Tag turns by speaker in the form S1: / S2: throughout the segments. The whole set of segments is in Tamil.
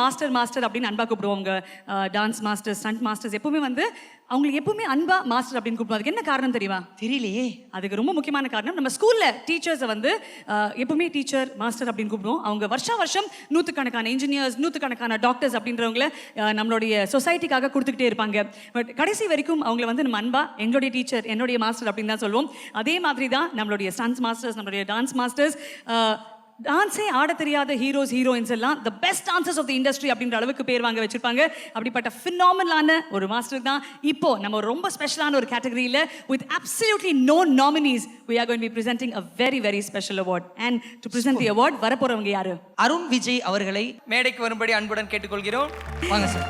S1: மாஸ்டர் மாஸ்டர் அப்படின்னு அன்பா கூப்பிடுவோம். டான்ஸ் மாஸ்டர், ஸ்டண்ட் மாஸ்டர்ஸ் எப்பவுமே வந்து அவங்களுக்கு எப்பவுமே அன்பா மாஸ்டர் அப்படின்னு கூப்பிடுவோம். அதுக்கு என்ன காரணம் தெரியுமா?
S2: தெரியலையே.
S1: அதுக்கு ரொம்ப முக்கியமான காரணம், நம்ம ஸ்கூல்ல டீச்சர்ஸை வந்து எப்பவுமே டீச்சர் மாஸ்டர் அப்படின்னு கூப்பிடுவோம். அவங்க வருஷம் நூற்றுக்கணக்கான இன்ஜினியர்ஸ், நூற்றுக்கணக்கான டாக்டர்ஸ் அப்படின்றவங்கள நம்மளுடைய சொசைட்டிக்காக கொடுத்துக்கிட்டே இருப்பாங்க. பட் கடைசி வரைக்கும் அவங்கள வந்து நம்ம அன்பா எங்களுடைய டீச்சர், என்னுடைய மாஸ்டர் அப்படின்னு தான் சொல்லுவோம். அதே மாதிரி தான் நம்மளுடைய ஸ்டன்ஸ் மாஸ்டர்ஸ், நம்மளுடைய டான்ஸ் மாஸ்டர்ஸ், டான்ஸே ஆட தெரியாத ஹீரோஸ் ஹீரோயின்ஸ் எல்லாம் the best dancers of the industry அப்படின்ற அளவுக்கு பேர் வாங்க வச்சிருப்பாங்க. அப்படிப்பட்ட ஃபினாமினலான ஒரு மாஸ்டர் தான் இப்போ நம்ம ரொம்ப ஸ்பெஷலான ஒரு கேட்டகரியில் with absolutely no nominees we are going to be presenting a very very special award. And to present the award வரப்போறவங்க யாரு?
S2: அருண் விஜய் அவர்களை மேடைக்கு வரும்படி அன்புடன் கேட்டுக்கொள்கிறோம். வாங்க sir.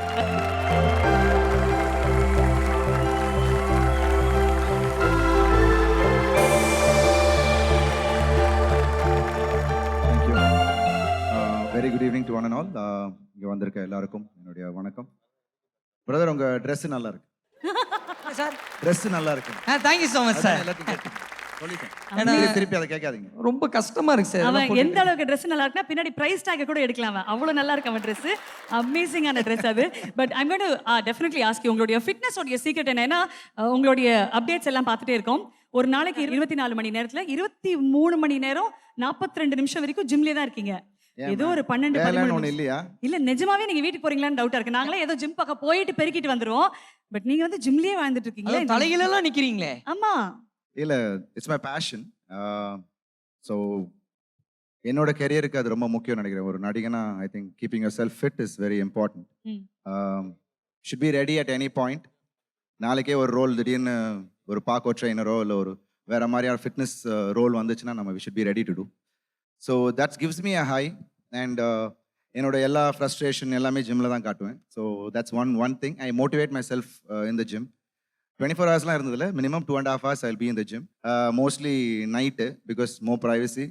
S3: Very good evening to one and all. இங்கே வந்திருக்க எல்லாருக்கும் என்னுடைய வணக்கம். பிரதர், உங்க ட்ரெஸ் நல்லா இருக்கு
S2: சார்.
S3: ட்ரெஸ் நல்லா இருக்கு.
S2: Thank you so much sir.
S3: சொல்லிட்டேன், திருப்பி அதை கேட்காதீங்க.
S2: ரொம்ப கஷ்டமா இருக்கு சார்.
S1: அவன் எந்த அளவுக்கு ட்ரெஸ் நல்லா இருக்குன்னா பின்னாடி பிரைஸ் டேக் கூட எடுக்கலாம். அவ்வளவு நல்லா இருக்கு அவன் ட்ரெஸ். அமேசிங்கான ட்ரெஸ் அது. But I'm going to definitely ask you, உங்களுடைய ஃபிட்னஸ் உடைய சீக்ரெட் என்ன? உங்களுடைய அப்டேட்ஸ் எல்லாம் பார்த்துட்டே இருக்கோம். ஒரு நாளைக்கு 24 மணி நேரத்துல 23 மணி நேரம் 42 நிமிஷம் வரைக்கும் ஜிம்லயே தான் இருக்கீங்க. ஏதோ ஒரு 12
S3: இல்லையா?
S1: இல்ல நிஜமாவே நீங்க வீட்டுக்கு போறீங்களான்னு டவுட்டா இருக்கு. நாங்களே ஏதோ ஜிம் பக்கம் போயிட்டு பெருக்கிட்டு வந்துருவோம். பட் நீங்க வந்து ஜிம்லயே வாழ்ந்துட்டு இருக்கீங்களே.
S2: தலையில எல்லாம் நிக்கிறீங்களே.
S1: ஆமா.
S3: இல்ல, இட்ஸ் மை பேஷன். ஸோ என்னோட கெரியருக்கு அது ரொம்ப முக்கியம் நினைக்கிறேன். ஒரு நடிகனா I think keeping yourself fit is very important. Should be ready at any point. நாளைக்கே ஒரு ரோல் திடீர்னு ஒரு பாக்கோ ட்ரெயினரோ இல்லை ஒரு வேற மாதிரியான ஃபிட்னஸ் ரோல் வந்துச்சுன்னா நம்ம we should be ready to do. So that's gives me a high. And என்னோட எல்லா ஃப்ரஸ்ட்ரேஷன் எல்லாமே ஜிம்மில் தான் காட்டுவேன். So that's one thing. I motivate myself in the gym. 24 ஹவர்ஸ்லாம் இருந்ததில்ல, minimum 2.5 hours I'll be in the gym. Mostly night because more privacy.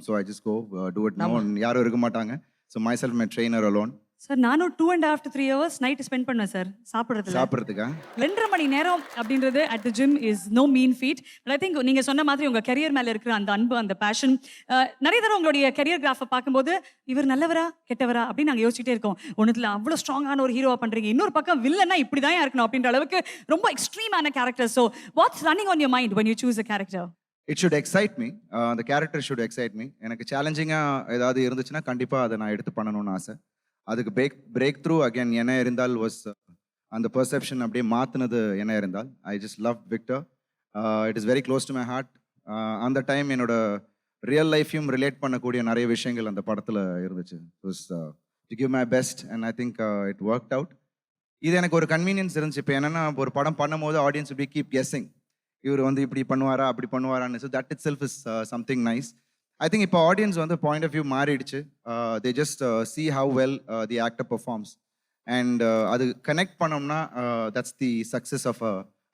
S3: So I just go do it now. யாரும் இருக்க மாட்டாங்க. So myself, my trainer alone.
S1: Sir நானும் 2.5 to 3 hours நைட் ஸ்பெண்ட் பண்ணுவேன் சார்
S3: சாப்பிட்றதுக்கா.
S1: 2.5 மணி நேரம் அப்படின்றது at the gym is no mean feat. But I think நீங்க சொன்ன மாதிரி உங்க கரியர் மேல இருக்கிற அந்த அன்பு, அந்த பேஷன், நிறைய தடவை உங்களுடைய கரியர் கிராஃபை பார்க்கும்போது இவர் நல்லவரா கெட்டவரா அப்படின்னு நாங்கள் யோசிச்சுட்டே இருக்கோம். ஒன்றுத்துல அவ்வளோ ஸ்ட்ராங்கான ஒரு ஹீரோவா பண்றீங்க, இன்னொரு பக்கம் வில்லனா இப்படி தான் இருக்கணும் அப்படின்ற அளவுக்கு ரொம்ப எக்ஸ்ட்ரீமான character. So what's running on your mind when you choose a character?
S3: It should excite me. The character should excite me. எனக்கு சேலஞ்சிங்காக ஏதாவது இருந்துச்சுன்னா கண்டிப்பாக அதை நான் எடுத்து பண்ணணும்னு ஆசை. அதுக்கு பிரேக் த்ரூ அகேன் என்ன இருந்தால் வாஸ் அந்த பெர்செப்ஷன் அப்படியே மாற்றினது என்ன இருந்தால். I just love Victor. It is very close to my heart. அந்த டைம் என்னோட ரியல் லைஃப்பையும் ரிலேட் பண்ணக்கூடிய நிறைய விஷயங்கள் அந்த படத்தில் இருந்துச்சு. To give my best and I think it work out. இது எனக்கு ஒரு கன்வீனியன்ஸ் இருந்துச்சு. இப்போ என்னென்னா ஒரு படம் பண்ணும்போது ஆடியன்ஸ் பி கீப் கெஸ்ஸிங், இவர் வந்து இப்படி பண்ணுவாரா அப்படி பண்ணுவாரான்னு. So that itself is something nice. I think இப்போ ஆடியன்ஸ் வந்து பாயிண்ட் ஆஃப் வியூ மாறிடுச்சு. They just see how well the actor performs. And அது கனெக்ட் பண்ணோம்னா that's the success of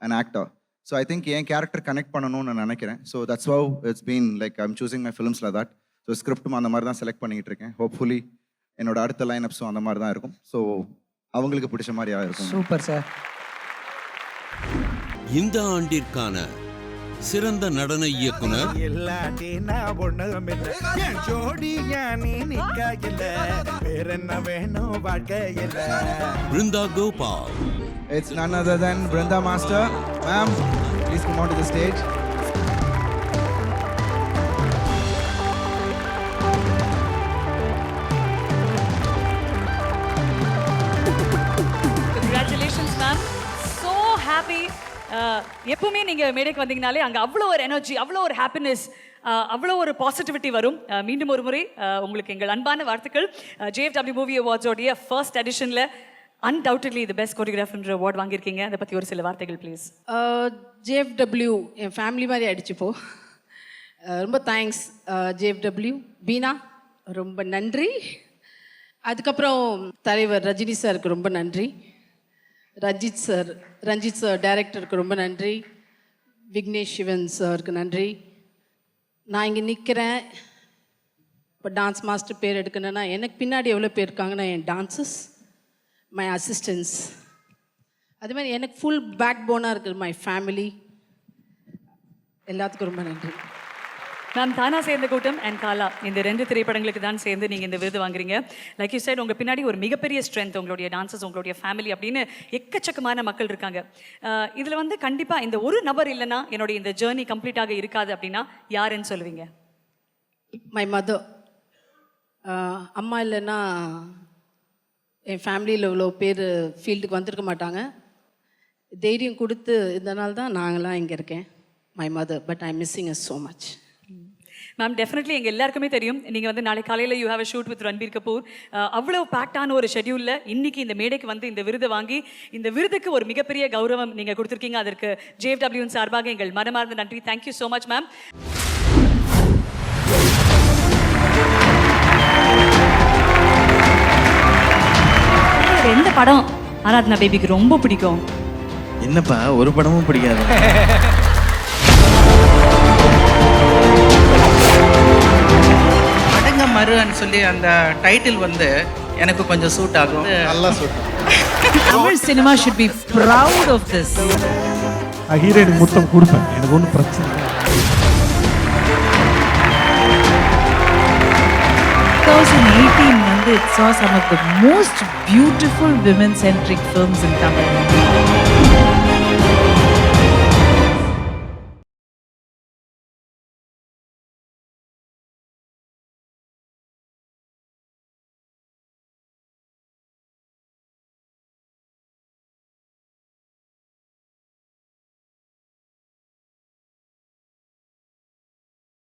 S3: an actor. So I think என் கேரக்டர் கனெக்ட் பண்ணணும்னு நான் நினைக்கிறேன். So that's how it's been like I'm choosing my films like that. So ஸ்கிரிப்டும் அந்த மாதிரி தான் செலக்ட் பண்ணிக்கிட்டு இருக்கேன். ஹோப்ஃபுல்லி என்னோட அடுத்த லைன் அப்ஸும் அந்த மாதிரி தான் இருக்கும். ஸோ அவங்களுக்கு பிடிச்ச மாதிரியா இருக்கும்.
S2: Super sir.
S4: இந்த ஆண்டிற்கான சிறந்த நடன இயக்குனர் Brinda Gopal.
S3: It's none other than Brenda Master. Ma'am, please come on to the stage.
S1: Congratulations ma'am. So happy. எப்பவுமே நீங்க மேடைக்கு வந்தீங்கனாலே அங்க அவ்வளோ ஒரு எனர்ஜி, அவ்வளோ ஒரு ஹாப்பினஸ், அவ்வளோ ஒரு பாசிட்டிவிட்டி வரும். மீண்டும் ஒரு முறை உங்களுக்கு எங்கள் அன்பான வாழ்த்துக்கள். JFW மூவி அவார்ட்ஸோடைய ஃபர்ஸ்ட் எடிஷனில் அன்டவுட்டட்லி தி பெஸ்ட் கோரியோகிராஃபர்ன்ற அவார்ட் வாங்கியிருக்கீங்க. அதை பற்றி ஒரு சில வார்த்தைகள் ப்ளீஸ்.
S5: JFW என் ஃபேமிலி மாதிரி அடிச்சுப்போ. ரொம்ப தேங்க்ஸ் JFW. பீனா ரொம்ப நன்றி. அதுக்கப்புறம் தலைவர் ரஜினி சாருக்கு ரொம்ப நன்றி. ரஞ்சித் சார் டைரக்டருக்கு ரொம்ப நன்றி. விக்னேஷ் சிவன் சாருக்கு நன்றி. நான் இங்கே நிற்கிறேன். இப்போ டான்ஸ் மாஸ்டர் பேர் எடுக்கணுன்னா எனக்கு பின்னாடி எவ்வளோ பேர் இருக்காங்கன்னா என் டான்சஸ், மை அசிஸ்டன்ஸ், அது மாதிரி எனக்கு ஃபுல் பேக் போனாக இருக்குது மை ஃபேமிலி. எல்லாத்துக்கும் ரொம்ப நன்றி.
S1: மேம் தானா சேர்ந்த கூட்டம் அண்ட் காலா இந்த 2 திரைப்படங்களுக்கு தான் சேர்ந்து நீங்கள் இந்த விருது வாங்குறீங்க. லைக் யூ சைட் உங்கள் பின்னாடி ஒரு மிகப்பெரிய ஸ்ட்ரென்த் உங்களுடைய டான்சர்ஸ், உங்களுடைய ஃபேமிலி அப்படின்னு எக்கச்சக்கமான மக்கள் இருக்காங்க. இதில் வந்து கண்டிப்பாக இந்த ஒரு நபர் இல்லைன்னா என்னுடைய இந்த ஜேர்னி கம்ப்ளீட்டாக இருக்காது அப்படின்னா யாருன்னு சொல்லுவீங்க?
S5: My mother. அம்மா இல்லைன்னா என் ஃபேமிலியில் இவ்வளோ பேர் ஃபீல்டுக்கு வந்திருக்க மாட்டாங்க. தைரியம் கொடுத்து இதனால தான் நாங்களாம் இங்கே இருக்கேன். My mother, but I missing us so much.
S1: Ma'am definitely எங்கள் எல்லாருக்குமே தெரியும் நீங்கள் வந்து நாளை காலையில் you have a shoot with Ranbir Kapoor. அவ்வளோ பேக்டான ஒரு ஷெட்யூலில் இன்னைக்கு இந்த மேடைக்கு வந்து இந்த விருதை வாங்கி இந்த விருதுக்கு ஒரு மிகப்பெரிய கௌரவம் நீங்கள் கொடுத்துருக்கீங்க. அதற்கு JFW சார்பாக எங்கள் மனமார்ந்த நன்றி. Thank you so much ma'am. எந்த படம் ஆராத்னா பேபிக்கு ரொம்ப பிடிக்கும்?
S6: என்னப்பா ஒரு படமும் பிடிக்காது?
S7: அடங்க மருன்னு சொல்லி அந்த டைட்டில் வந்து எனக்கு கொஞ்சம் சூட் ஆகும்.
S6: நல்லா சொல்றேன்.
S8: Tamil cinema should be proud of this.
S9: ஹீரோயினுக்கு முத்தம் கொடுப்பேன், எனக்கு ஒன்றும் பிரச்சனை இல்லை.
S8: 2018 வந்து it saw some of the most beautiful women-centric films in Tamil.